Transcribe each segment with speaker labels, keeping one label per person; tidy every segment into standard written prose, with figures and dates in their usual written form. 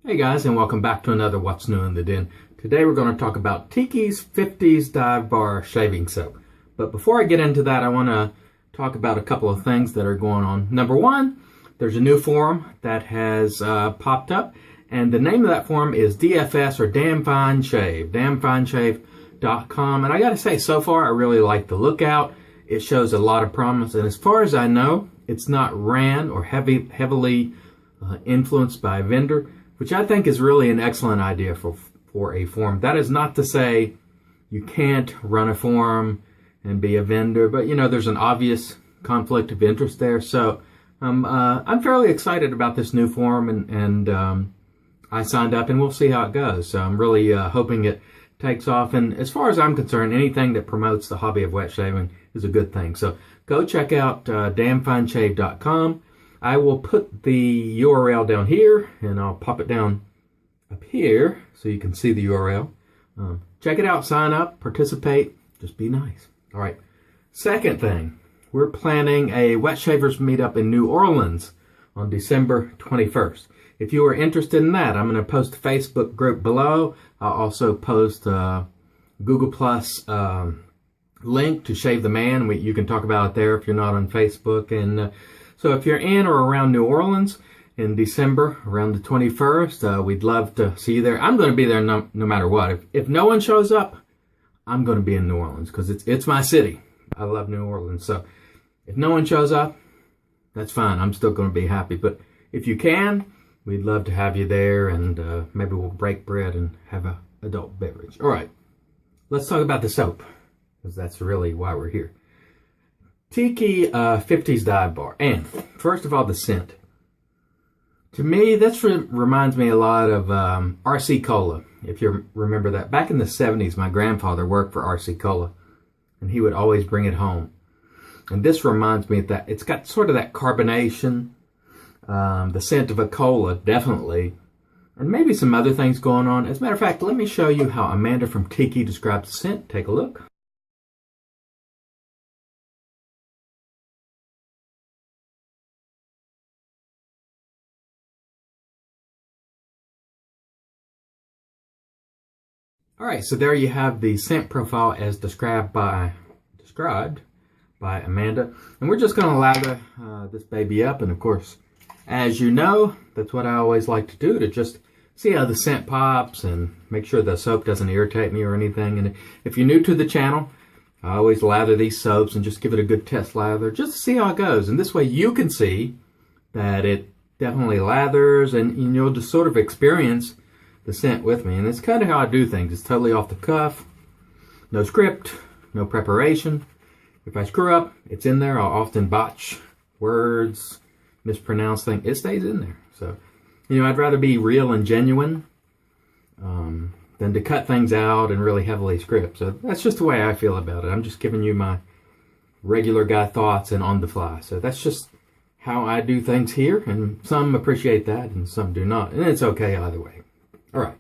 Speaker 1: Hey guys, and welcome back to another What's New in the Den. Today we're going to talk about Tiki's 50's Dive Bar Shaving Soap. But before I get into that, I want to talk about a couple of things that are going on. Number one, there's a new forum that has popped up, and the name of that forum is DFS, or Damn Fine Shave, damnfineshave.com. And I got to say, so far I really like the lookout. It shows a lot of promise, and as far as I know, it's not ran or heavily influenced by a vendor, which I think is really an excellent idea for a forum. That is not to say you can't run a forum and be a vendor, but you know, there's an obvious conflict of interest there. So I'm fairly excited about this new forum, and I signed up, and we'll see how it goes. So I'm really hoping it takes off. And as far as I'm concerned, anything that promotes the hobby of wet shaving is a good thing. So go check out damnfineshave.com. I will put the URL down here, and I'll pop it down up here so you can see the URL. Check it out, sign up, participate, just be nice. All right. Second thing, we're planning a Wet Shavers meetup in New Orleans on December 21st. If you are interested in that, I'm going to post a Facebook group below. I'll also post a Google Plus link to Shave the Man. You can talk about it there if you're not on Facebook. And so if you're in or around New Orleans in December, around the 21st, we'd love to see you there. I'm going to be there no matter what. If no one shows up, I'm going to be in New Orleans because it's my city. I love New Orleans. So if no one shows up, that's fine. I'm still going to be happy. But if you can, we'd love to have you there, and maybe we'll break bread and have an adult beverage. All right, let's talk about the soap, because that's really why we're here. Tiki 50's Dive Bar. And first of all, the scent. To me, this reminds me a lot of RC Cola, if you remember that. Back in the 70s, my grandfather worked for RC Cola, and he would always bring it home. And this reminds me of that. It's got sort of that carbonation, the scent of a cola, definitely, and maybe some other things going on. As a matter of fact, let me show you how Amanda from Tiki describes the scent. Take a look. All right, so there you have the scent profile as described by Amanda. And we're just going to lather this baby up. And of course, as you know, that's what I always like to do, to just see how the scent pops and make sure the soap doesn't irritate me or anything. And if you're new to the channel, I always lather these soaps and just give it a good test lather just to see how it goes. And this way you can see that it definitely lathers, and you'll just sort of experience the scent with me. And it's kind of how I do things. It's totally off the cuff, no script, no preparation. If I screw up, it's in there. I'll often botch words, mispronounce things. It stays in there. So, you know, I'd rather be real and genuine than to cut things out and really heavily script. So that's just the way I feel about it. I'm just giving you my regular guy thoughts and on the fly. So that's just how I do things here, and some appreciate that and some do not. And it's okay either way. All right.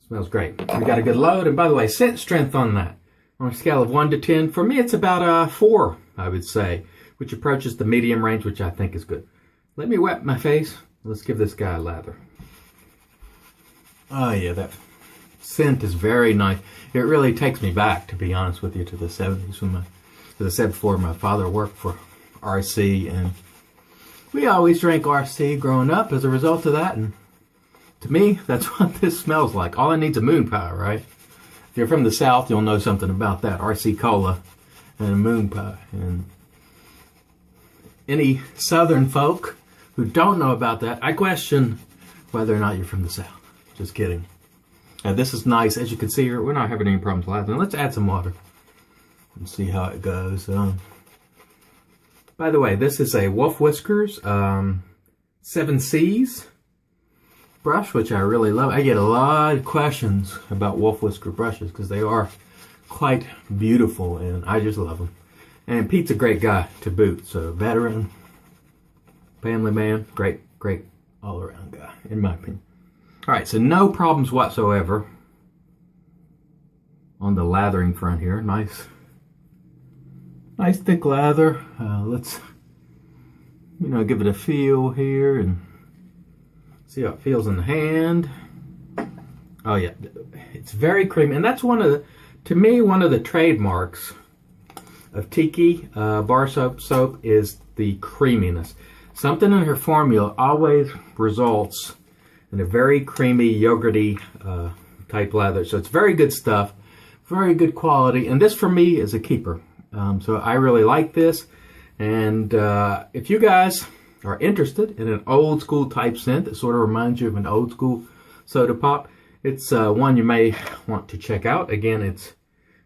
Speaker 1: Smells great. We got a good load. And by the way, scent strength on that, on a scale of 1 to 10, for me it's about a 4, I would say, which approaches the medium range, which I think is good. Let me wet my face. Let's give this guy a lather. Oh yeah, that scent is very nice. It really takes me back, to be honest with you, to the 70s when as I said before, my father worked for RC, and we always drank RC growing up as a result of that. And to me, that's what this smells like. All I need is a moon pie, right? If you're from the South, you'll know something about that. RC Cola and a moon pie. And any Southern folk who don't know about that, I question whether or not you're from the South. Just kidding. This is nice. As you can see here, we're not having any problems lathering. Let's add some water and see how it goes. By the way, this is a Wolf Whiskers 7Cs brush, which I really love. I get a lot of questions about Wolf Whisker brushes because they are quite beautiful, and I just love them. And Pete's a great guy to boot. So veteran, family man, great all-around guy, in my opinion. All right, so no problems whatsoever on the lathering front here. Nice thick lather. Let's, give it a feel here and See how it feels in the hand. Oh yeah, it's very creamy, and that's to me, one of the trademarks of Tiki bar soap is the creaminess. Something in her formula always results in a very creamy, yogurty type lather. So it's very good stuff, very good quality, and this for me is a keeper. So I really like this, and if you guys are interested in an old school type scent that sort of reminds you of an old school soda pop, it's one you may want to check out. Again, it's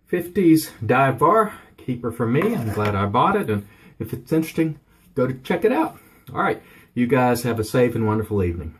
Speaker 1: 50's Dive Bar, keeper for me. I'm glad I bought it, and if it's interesting, go to check it out. All right, you guys have a safe and wonderful evening.